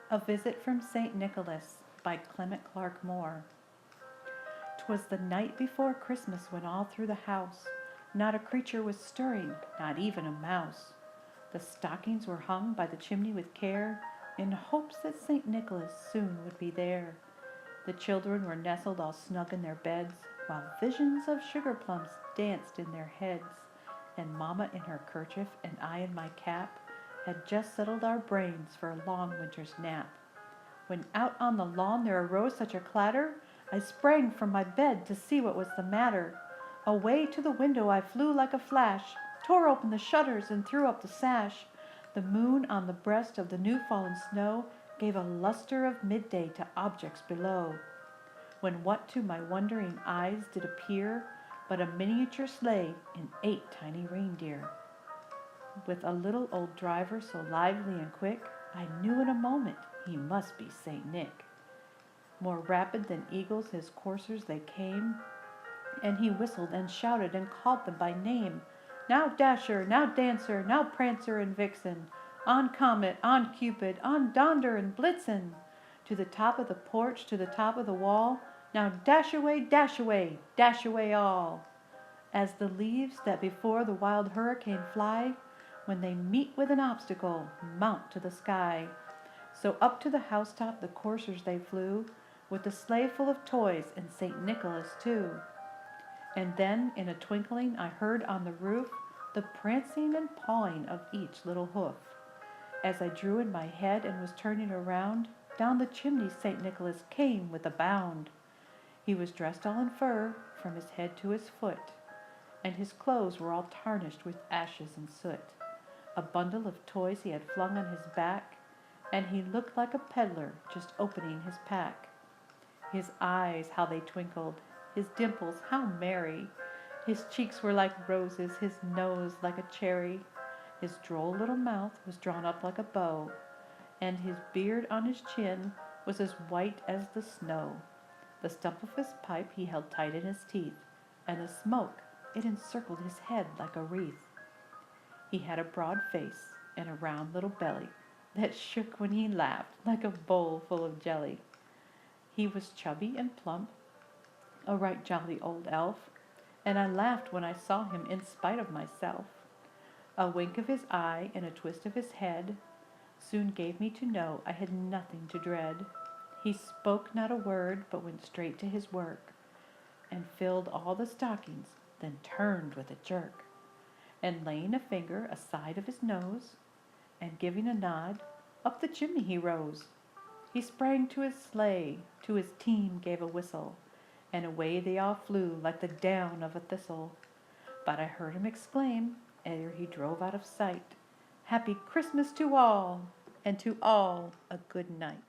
A Visit from St. Nicholas by Clement Clark Moore. 'Twas the night before Christmas when all through the house not a creature was stirring, not even a mouse. The stockings were hung by the chimney with care, in hopes that St. Nicholas soon would be there. The children were nestled all snug in their beds, while visions of sugar plums danced in their heads, and Mamma in her kerchief and I in my cap had just settled our brains for a long winter's nap. When out on the lawn there arose such a clatter, I sprang from my bed to see what was the matter. Away to the window I flew like a flash, tore open the shutters and threw up the sash. The moon on the breast of the new-fallen snow gave a luster of midday to objects below, when what to my wondering eyes did appear but a miniature sleigh and 8 tiny reindeer. With a little old driver so lively and quick, I knew in a moment he must be St. Nick. More rapid than eagles his coursers they came, and he whistled and shouted and called them by name. Now Dasher, now Dancer, now Prancer and Vixen, on Comet, on Cupid, on Donder and Blitzen, to the top of the porch, to the top of the wall, now dash away, dash away, dash away all. As the leaves that before the wild hurricane fly, when they meet with an obstacle, mount to the sky, so up to the housetop the coursers they flew, with the sleigh full of toys and St. Nicholas too. And then in a twinkling I heard on the roof the prancing and pawing of each little hoof. As I drew in my head and was turning around, down the chimney St. Nicholas came with a bound. He was dressed all in fur, from his head to his foot, and his clothes were all tarnished with ashes and soot. A bundle of toys he had flung on his back, and he looked like a peddler just opening his pack. His eyes, how they twinkled, his dimples, how merry! His cheeks were like roses, his nose like a cherry. His droll little mouth was drawn up like a bow, and his beard on his chin was as white as the snow. The stump of his pipe he held tight in his teeth, and the smoke, it encircled his head like a wreath. He had a broad face and a round little belly that shook when he laughed like a bowl full of jelly. He was chubby and plump, a right jolly old elf, and I laughed when I saw him in spite of myself. A wink of his eye and a twist of his head soon gave me to know I had nothing to dread. He spoke not a word, but went straight to his work, and filled all the stockings, then turned with a jerk, and laying a finger aside of his nose, and giving a nod, up the chimney he rose. He sprang to his sleigh, to his team gave a whistle, and away they all flew like the down of a thistle. But I heard him exclaim, ere he drove out of sight, Happy Christmas to all, and to all a good night.